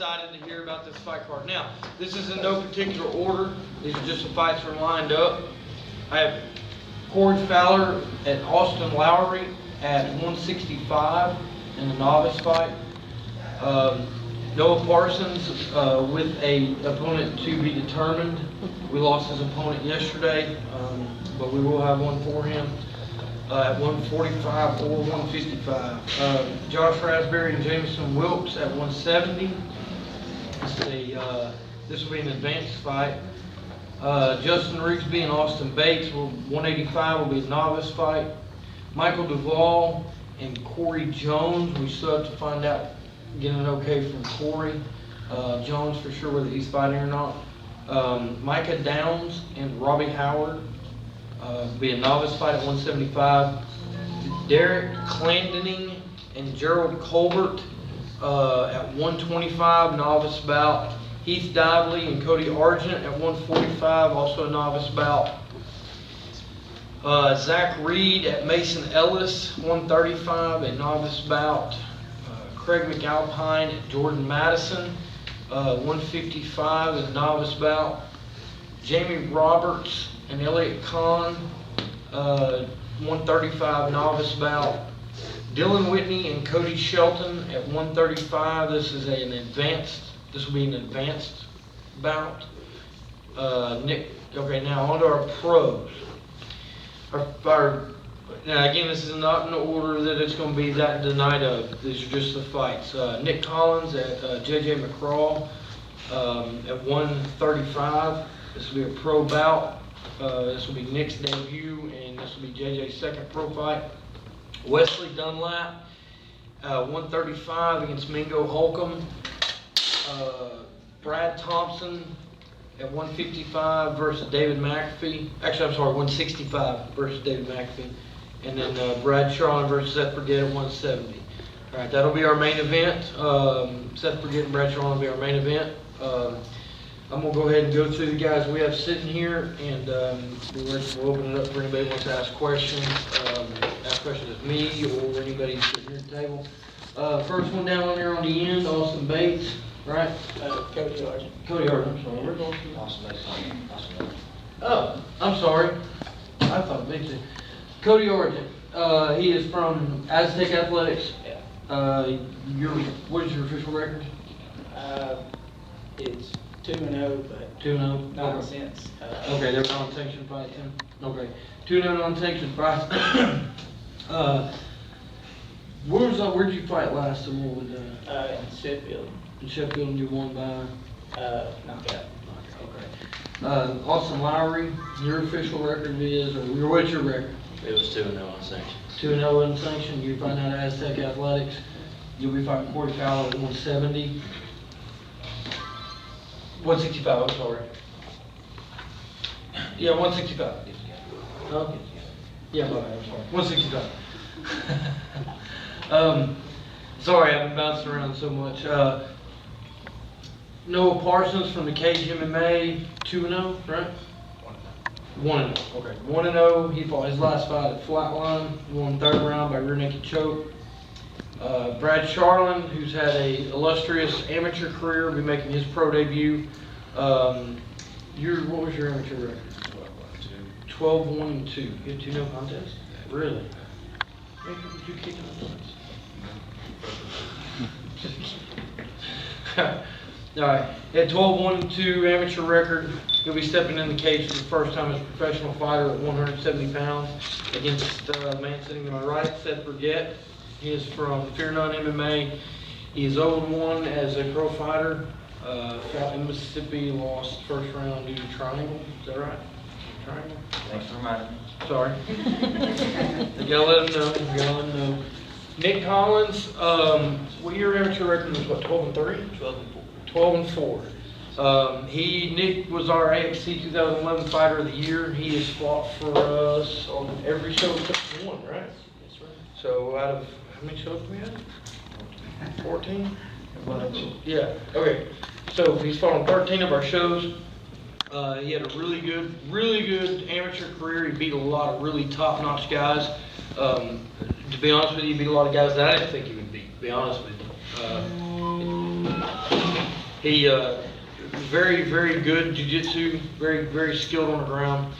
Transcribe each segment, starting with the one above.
excited to hear about this fight card. Now, this is in no particular order. These are just the fights that are lined up. I have Corey Fowler and Austin Lowry at 165 in the novice fight. Noah Parsons with a opponent to be determined. We lost his opponent yesterday, but we will have one for him at 145 or 155. Josh Raspberry and Jameson Wilkes at 170. This will be an advanced fight. Justin Rigsby and Austin Bates will 185 will be a novice fight. Michael Duvall and Corey Jones, we still have to find out, get an okay from Corey Jones for sure whether he's fighting or not. Micah Downs and Robbie Howard be a novice fight at 175. Derek Clandening and Gerald Colbert at 125 novice bout. Heath Dively and Cody Argent at 145, also a novice bout. Zach Reed at Mason Ellis, 135, a novice bout. Craig McAlpine at Jordan Madison, 155, a novice bout. Jamie Roberts and Elliot Kahn, 135, novice bout. Dylan Whitney and Cody Shelton at 135. This is This will be an advanced bout. Okay, now on to our pros. Now again, this is not in the order that it's going to be that the night of. These are just the fights. Nick Collins at JJ McCraw at 135. This will be a pro bout. This will be Nick's debut, and this will be JJ's second pro fight. Wesley Dunlap, 135 against Mingo Holcomb. Brad Thompson at 155 versus David McAfee. Actually, I'm sorry, 165 versus David McAfee. And then Brad Charlin versus Seth Burgett at 170. All right, that'll be our main event. Seth Burgett and Brad Charlin will be our main event. I'm going to go ahead and go through the guys we have sitting here, and we'll open it up for anybody who wants to ask questions. Ask questions of me or anybody sitting here at the table. First one down on there on the end, Austin Bates. Right? Cody Argent. Cody Argent, I'm sorry. We're going to Austin Bates. Oh, I'm sorry. I thought Bates did. Cody Argent. He is from Aztec Athletics. Yeah. What is your official record? It's 2-0, but 2-0. nonsense. Okay, they're non-sanctioned fights. Okay, 2-0 non-sanctioned fights. Where did you fight last? And what was In Sheffield. in Sheffield, and you won by? Knockout. Okay. Austin Lowry, your official record is, or what's your record? It was 2-0 unsanctioned. 2-0 unsanctioned. You find out at Aztec Athletics. You'll be fighting Corey Fowler at 170. 165, I'm sorry. Yeah, 165. Okay. Yeah, my bad, I'm sorry. 165. Sorry, I've been bouncing around so much. Noah Parsons from the Cage MMA, 2-0, right? 1-0. Okay, 1-0. He fought his last fight at Flatline, won third round by rear naked choke. Brad Charlin, who's had a illustrious amateur career, will be making his pro debut. What was your amateur record? 12-1-2. You had 2-0 contest? Really? Did you kick him? All right, at 12-1-2 amateur record, he'll be stepping in the cage for the first time as a professional fighter at 170 pounds against the man sitting to my right, Seth Burgett. He is from Fear None MMA. He is 0-1 as a pro fighter. Fought in Mississippi, lost first round due to triangle. Is that right? Triangle? Thanks for reminding me. Sorry. You gotta let him know. Nick Collins, what your amateur record was, what, 12-3? 12-4. Nick was our AXC 2011 Fighter of the Year. He has fought for us on every show except one, right? That's right. So out of, how many shows we had? 14? Yeah, okay. So he's fought on 13 of our shows. He had a really good amateur career. He beat a lot of really top-notch guys. To be honest with you, he beat a lot of guys that I didn't think he would beat, to be honest with you. He, very, very good jiu-jitsu, very, very skilled on the ground.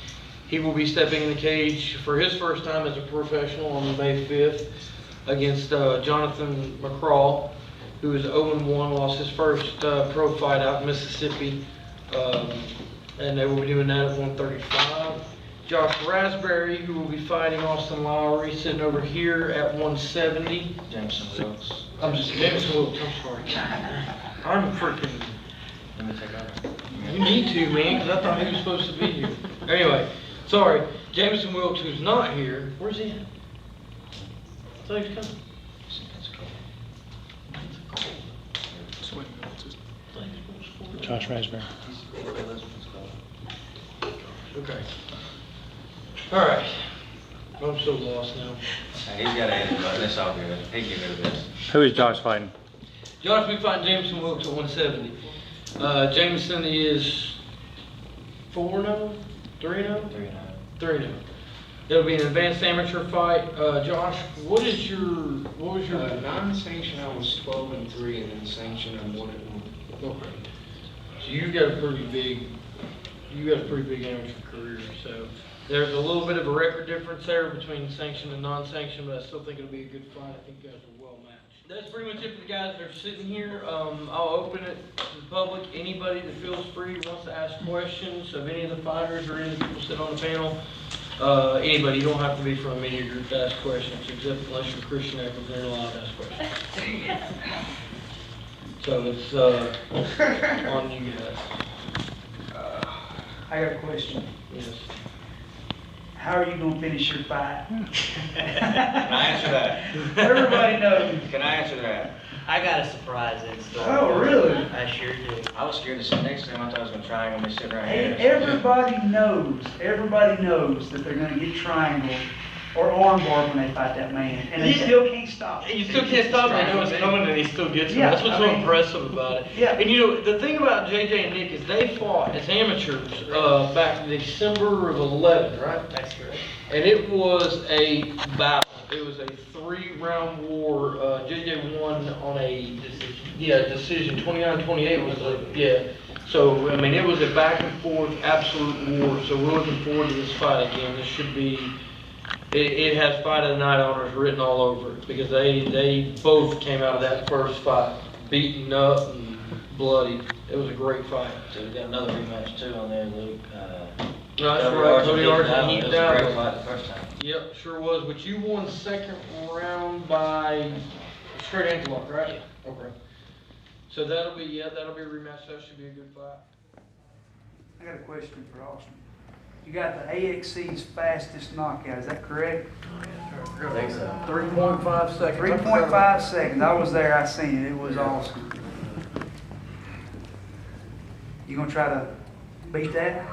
He will be stepping in the cage for his first time as a professional on May 5th against Jonathan McCraw, who is 0-1, lost his first pro fight out in Mississippi. And they will be doing that at 135. Josh Raspberry, who will be fighting Austin Lowry, sitting over here at 170. Jameson Wilkes. I'm just Jameson Wilkes, I'm sorry. I'm freaking. Let me take over. You need to, man, because I thought he was supposed to be here. Anyway, sorry. Jameson Wilkes, who's not here. Where's he at? I thought he was coming. Josh Raspberry. Okay. All right. I'm so lost now. He's got to end it, but that's all good. He can get rid of this. Who is Josh fighting? Josh, we fight Jameson Wilkes at 170. Jameson is 4-0? 3-0? 3-0. 3-0. It'll be an advanced amateur fight. Josh, what was your Non-sanctioned, I was 12-3, and then sanctioned, I'm 1-1. Okay. So you got a pretty big amateur career. So there's a little bit of a record difference there between sanctioned and non-sanctioned, but I still think it'll be a good fight. I think you guys are well matched. That's pretty much it for the guys that are sitting here. I'll open it to the public. Anybody that feels free wants to ask questions of any of the fighters or any of the people sitting on the panel. Anybody, you don't have to be from a media group to ask questions, except unless you're Christian Eccles, they're allowed to ask questions. So it's on you guys. I got a question. Yes. How are you gonna finish your fight? Can I answer that? Everybody knows. Can I answer that? I got a surprise in store. Oh, really? I sure do. I was scared to sit next to him. I thought I was going to try and be sitting right Hey, here. everybody knows that they're gonna get triangle or armbar when they fight that man, and they Yeah. still can't stop it. You still can't stop him. I know it's coming and he still gets him. Yeah, That's what's I so mean- impressive about it. Yeah. And you know, the thing about JJ and Nick is they fought as amateurs back in December of 11, right? That's correct. And it was a battle. It was a 3-round war. JJ won on a decision. 29-28 was So, I mean, it was a back and forth absolute war. So we're looking forward to this fight again. This should be, it has fight of the night honors written all over it because they both came out of that first fight beaten up and bloody. It was a great fight. So we got another rematch too on there, Luke. No, that's right. Cody Archie It heat was a great down. fight the first time. Yep, sure was. But you won second round by straight ankle lock, right? Yeah. Okay. So that'll be a rematch. That should be a good fight. I got a question for Austin. You got the AXC's fastest knockout, is that correct? I think so. 3.5 seconds. 3.5 seconds. I was there, I seen it. It was awesome. You gonna try to beat that?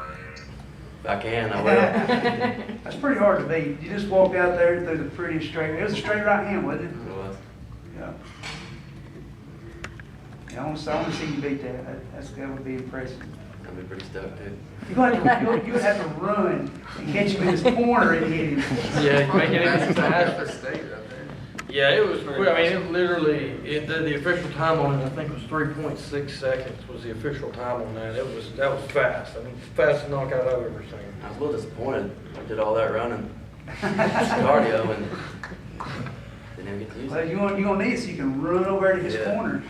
I can, I will. That's pretty hard to beat. You just walked out there through the pretty straight. It was a straight right hand, wasn't it? It was. Yeah. Yeah, I want to see you beat that. That would be impressive. I'd be pretty stoked too. You would have to run and catch him in his corner and hit him. Yeah, make it even faster. state right there. Yeah, it was quick. I mean, it literally, the official time on it, I think was 3.6 seconds was the official time on that. That was fast. I mean, fastest knockout I've ever seen. I was a little disappointed. I did all that running, cardio, and didn't even get to use Well, it. you gonna need it so you can run over to his Yeah. corner.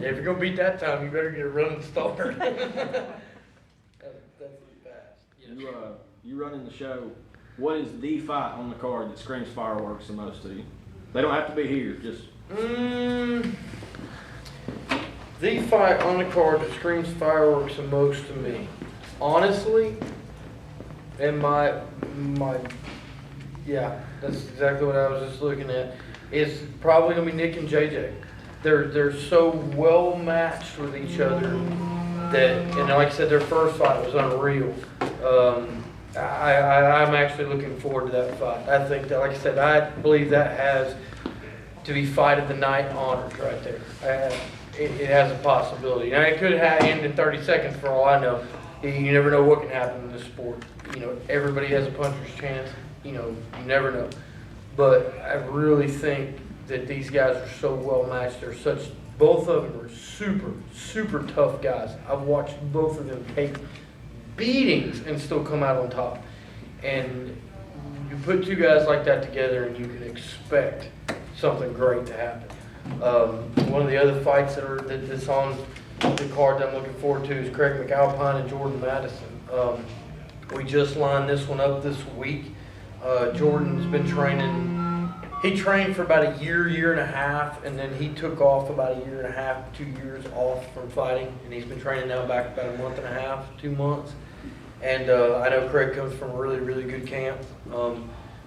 Yeah, if you're gonna beat that time, you better get a running start. That's fast. You running the show. What is the fight on the card that screams fireworks the most to you? They don't have to be here. Just The fight on the card that screams fireworks the most to me, honestly, and yeah, that's exactly what I was just looking at. Is probably gonna be Nick and JJ. They're so well matched with each other that, and like I said, their first fight was unreal. I'm actually looking forward to that fight. I think that, like I said, I believe that has to be fight of the night honors right there. It has a possibility. Now, it could end in 30 seconds for all I know. You never know what can happen in this sport. You know, everybody has a puncher's chance. You know, you never know. But I really think that these guys are so well matched. They're such Both of them are super, super tough guys. I've watched both of them take beatings and still come out on top. And you put two guys like that together and you can expect something great to happen. One of the other fights that's on the card that I'm looking forward to is Craig McAlpine and Jordan Madison. We just lined this one up this week. Jordan's been training. He trained for about a year and a half, and then he took off about a year and a half, 2 years off from fighting, and he's been training now back about a month and a half, 2 months. And I know Craig comes from a really, really good camp.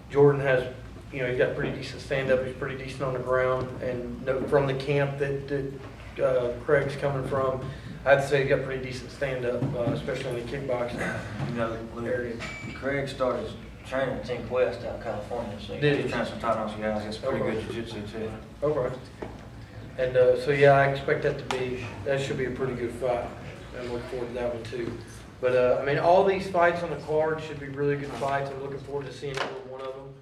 Jordan has, he's got pretty decent stand-up. He's pretty decent on the ground, and from the camp that Craig's coming from, I'd say he's got pretty decent stand-up, especially in the kickboxing area. Craig started training at Cinco out in California, so Did he? he's trying some tight on some guys. It's pretty good jiu-jitsu too. Okay. And so yeah, I expect that should be a pretty good fight. I look forward to that one too. But I mean, all these fights on the card should be really good fights. I'm looking forward to seeing every one of them.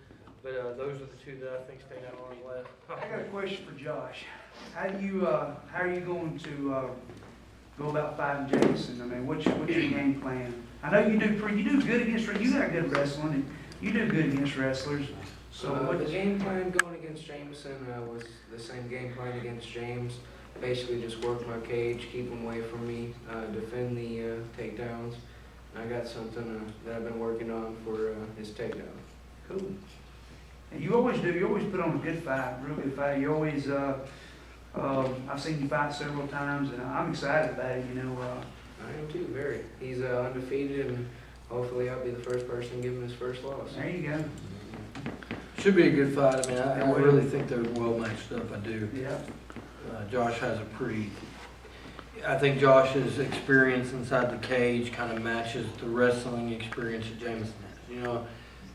But those are the two that I think stand out on the left. I got a question for Josh. How are you going to go about fighting Jameson? I mean, what's your game plan? I know you do good against, you got good wrestling, and you do good against wrestlers. So The game plan going against Jameson was the same game plan against James. Basically just work my cage, keep him away from me, defend the takedowns. And I got something that I've been working on for his takedown. Cool. And you always put on a good fight, real good fight. You always, I've seen you fight several times, and I'm excited about it, I am too, very. He's undefeated, and hopefully I'll be the first person to give him his first loss. There you go. Should be a good fight. I mean, I really think they're well matched up. I do. Yeah. Josh has I think Josh's experience inside the cage kind of matches the wrestling experience that Jameson has.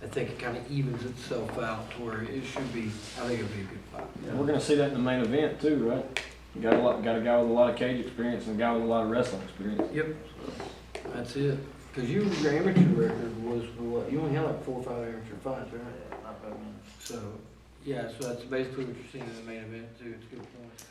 I think it kind of evens itself out to where it should be, I think it'll be a good fight. And we're gonna see that in the main event too, right? You got a guy with a lot of cage experience and a guy with a lot of wrestling experience. Yep. That's it. Because your amateur record was what? You only had like 4 or 5 amateur fights, right? Not bad, man. So, yeah, so that's basically what you're seeing in the main event too. It's a good point.